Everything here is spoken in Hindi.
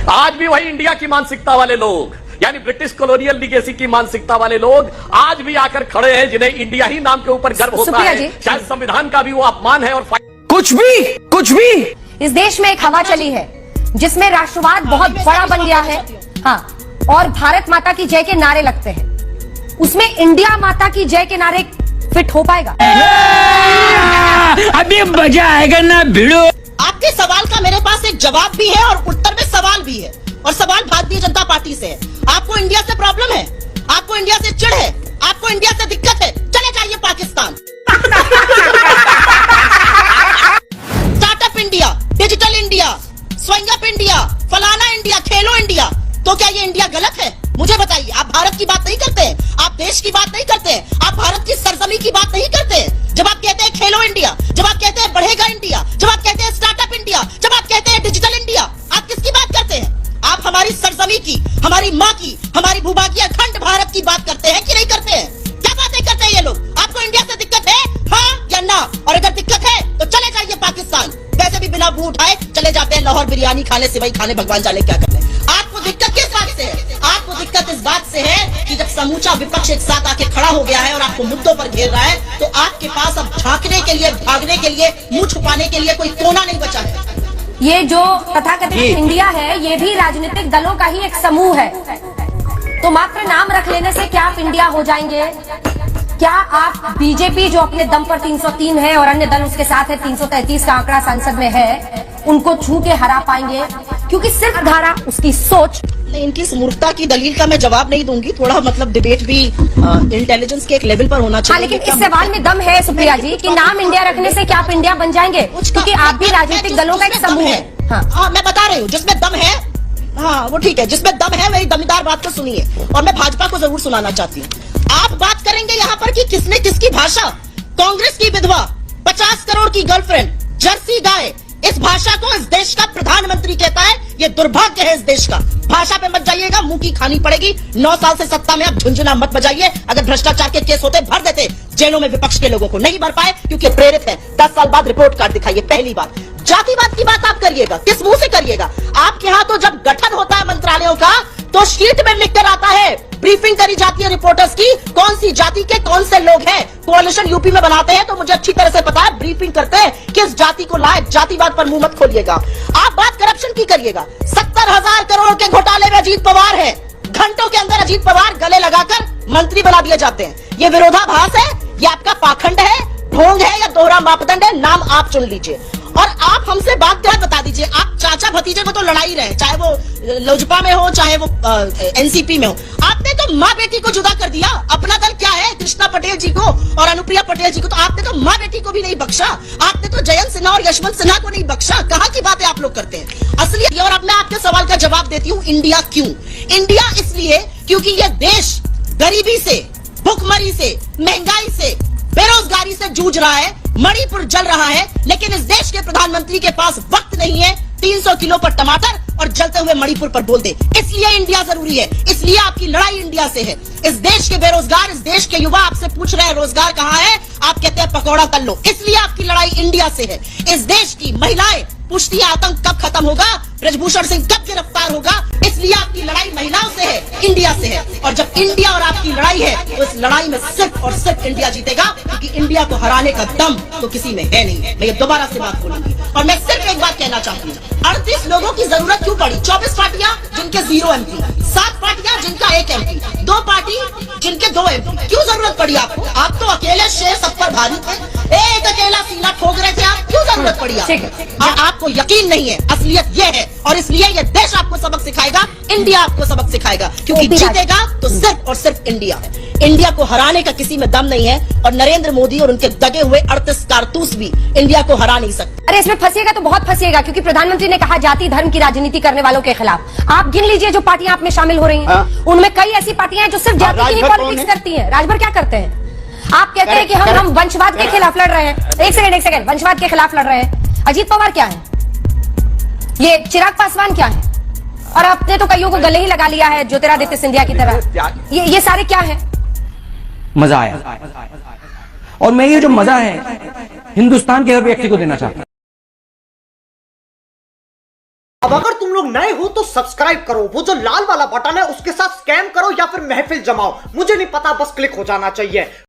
आज भी वही इंडिया की मानसिकता वाले लोग, यानी ब्रिटिश कॉलोनियल लीगेसी की मानसिकता वाले लोग आज भी आकर खड़े हैं, जिन्हें इंडिया ही नाम के ऊपर गर्व होता है। शायद संविधान का भी वो अपमान है। और कुछ भी इस देश में एक हवा चली है जिसमें राष्ट्रवाद बहुत बड़ा बन गया है, हाँ, और भारत माता की जय के नारे लगते हैं। उसमें इंडिया माता की जय के नारे फिट हो पाएगा? अभी मजा आएगा ना भिड़ो। आपके सवाल का मेरे पास एक जवाब भी है और उत्तर में सवाल भी है, और सवाल भारतीय जनता पार्टी से है। आपको इंडिया से प्रॉब्लम है, आपको इंडिया से चिढ़ है, आपको इंडिया से दिक्कत है, चले जाइए Pakistan. Startup India, digital India, स्वयं इंडिया, फलाना इंडिया, खेलो इंडिया। तो क्या ये इंडिया गलत है? मुझे बताइए। आप भारत की बात नहीं करते हैं, आप देश की बात नहीं करते हैं, आप भारत की सरजमी की बात नहीं करते हैं। जब आप कहते हैं खेलो इंडिया, जब आप कहते हैं बढ़ेगा इंडिया, जब आप कहते हैं स्टार्टअप इंडिया, जब आप कहते हैं डिजिटल इंडिया, आप किसकी बात करते हैं? आप हमारी सरजमी की, हमारी माँ की, हमारी भूभागी अखंड भारत की बात करते हैं कि नहीं करते हैं? क्या बातें करते हैं ये लोग? आपको इंडिया से दिक्कत है, हाँ या ना? और अगर दिक्कत है तो चले जाइए पाकिस्तान। वैसे भी बिना मुंह उठाए चले जाते हैं लाहौर बिरयानी खाने, सिवाई खाने, भगवान जाने क्या करते हैं। आपको दिक्कत किस बात से है? आपको दिक्कत इस बात से है कि जब समूचा विपक्ष एक साथ आके खड़ा हो गया है और आपको मुद्दों पर घेर रहा है, तो आपके पास अब झांकने के लिए, भागने के लिए, मुंह छुपाने के लिए कोई कोना नहीं बचा है। ये जो तथाकथित इंडिया है, ये भी राजनीतिक दलों का ही एक समूह है। तो मात्र नाम रख लेने से क्या आप इंडिया हो जाएंगे? क्या आप बीजेपी जो अपने दम पर 303 है और अन्य दल उसके साथ है, 333 का आंकड़ा संसद में है, उनको छू के हरा पाएंगे? क्योंकि सिर्फ धारा, उसकी सोच। इनकी मूर्खता की दलील का मैं जवाब नहीं दूंगी। थोड़ा मतलब डिबेट भी इंटेलिजेंस के एक लेवल पर होना चाहिए। हाँ, लेकिन इस सवाल में दम है सुप्रिया जी कि नाम इंडिया रखने से क्या आप इंडिया बन जाएंगे? क्योंकि आप भी राजनीतिक दलों का एक समूह है। हाँ, मैं बता रही हूँ जिसमें दम है, हाँ वो ठीक है, जिसमें दम है मेरी दमदार बात को सुनिए, और मैं भाजपा को जरूर सुनाना चाहती हूँ। आप बात करेंगे यहाँ पर कि किसने किसकी भाषा, कांग्रेस की विधवा, 50 करोड़ की गर्लफ्रेंड, जर्सी गाय, इस भाषा को इस देश का प्रधानमंत्री कहता है। ये दुर्भाग्य है इस देश का। भाषा पे मत जाइएगा, मुंह की खानी पड़ेगी। 9 साल से सत्ता में आप झुंझुना मत बजाइए। अगर भ्रष्टाचार के केस होते भर देते जेलों में विपक्ष के लोगों को, नहीं भर पाए क्योंकि प्रेरित है। 10 साल बाद रिपोर्ट कार्ड दिखाइए। पहली बात, जातिवाद की बात आप करिएगा, किस मुंह से करिएगा? आपके यहाँ तो जब गठन होता है मंत्रालयों का तो शीट में लिख कर आता है, ब्रीफिंग करी जाती है रिपोर्टर्स की, कौन सी जाति के कौन से लोग हैं। कोalition यूपी में बनाते हैं तो मुझे अच्छी तरह से पता है, ब्रीफिंग करते हैं किस जाति को लाए। जातिवाद पर मुंह मत खोलिएगा। आप बात करप्शन की करिएगा। 70,000 करोड़ के घोटाले में अजीत पवार है, घंटों के अंदर अजीत पवार गले लगाकर मंत्री बना दिए जाते हैं। ये विरोधाभास है, ये आपका पाखंड है, ढोंग है या दोहरा मापदंड है? नाम आप चुन लीजिए। और आप हमसे बात क्या बता दीजिए। आप चाचा भतीजे को तो लड़ाई रहे, चाहे वो लोजपा में हो चाहे वो एनसीपी में हो। आपने तो माँ बेटी को जुदा कर दिया। अपना दल क्या है, कृष्णा पटेल जी को और अनुप्रिया पटेल जी को, तो आपने तो माँ बेटी को भी नहीं बख्शा। आपने तो जयंत सिन्हा और यशवंत सिन्हा को नहीं बख्शा। कहाँ की बातें आप लोग करते हैं असली। और अब मैं आपके सवाल का जवाब देती हूँ। इंडिया क्यों? इंडिया इसलिए क्योंकि ये देश गरीबी से, भुखमरी से, महंगाई से, बेरोजगारी से जूझ रहा है। मणिपुर जल रहा है, लेकिन इस देश के प्रधानमंत्री के पास वक्त नहीं है 300 किलो पर टमाटर और जलते हुए मणिपुर पर बोल दे। इसलिए इंडिया जरूरी है, इसलिए आपकी लड़ाई इंडिया से है। इस देश के बेरोजगार, इस देश के युवा आपसे पूछ रहे हैं रोजगार कहाँ है, आप कहते हैं पकौड़ा तल लो। इसलिए आपकी लड़ाई इंडिया से है। इस देश की महिलाएं पुष्टि आतंक कब खत्म होगा, ब्रजभूषण सिंह कब गिरफ्तार होगा, इसलिए आपकी लड़ाई महिलाओं से है, इंडिया से है। और जब इंडिया और आपकी लड़ाई है तो इस लड़ाई में सिर्फ और सिर्फ इंडिया जीतेगा, क्योंकि इंडिया को हराने का दम तो किसी में है नहीं। मैं ये दोबारा से बात बोलूंगी और मैं सिर्फ एक बात कहना चाहती हूँ। 38 लोगों की जरूरत क्यों पड़ी? 24 पार्टियां जिनके 0 MP, 7 पार्टियां जिनका 1 MP, 2 पार्टी जिनके 2 MP। क्यों जरूरत पड़ी आपको? आप तो अकेले शेर सब पर भारी थे, एक अकेला सीना ठोक रहे थे आप। क्यों जरूरत पड़ी आपको? आपको यकीन नहीं है, असलियत ये है। और इसलिए ये देश आपको सबक सिखाएगा, इंडिया आपको सबक सिखाएगा, क्योंकि जीतेगा तो सिर्फ और सिर्फ इंडिया है। इंडिया को हराने का किसी में दम नहीं है और नरेंद्र मोदी और उनके दगे हुए 38 कारतूस भी इंडिया को हरा नहीं सकते। अरे इसमें फंसिएगा तो बहुत फंसिएगा, क्योंकि प्रधानमंत्री ने कहा जाति धर्म की राजनीति करने वालों के खिलाफ। आप गिन लीजिए जो पार्टियां आप में शामिल हो रही हैं, उनमें कई ऐसी पार्टियां हैं जो सिर्फ जाति की ही पॉलिटिक्स करती हैं। राजभर क्या करते हैं? आप कहते हैं कि हम वंशवाद के खिलाफ लड़ रहे हैं। एक सेकंड, वंशवाद के खिलाफ लड़ रहे हैं। अजीत पवार क्या है? ये चिराग पासवान क्या है? और आपने तो कईयों को गले ही लगा लिया है ज्योतिरादित्य सिंधिया की तरह। ये सारे क्या है? मजा आया, और मैं ये जो मजा है हिंदुस्तान के हर व्यक्ति को देना चाहता हूं। अब अगर तुम लोग नए हो तो सब्सक्राइब करो, वो जो लाल वाला बटन है उसके साथ स्कैम करो या फिर महफिल जमाओ, मुझे नहीं पता, बस क्लिक हो जाना चाहिए।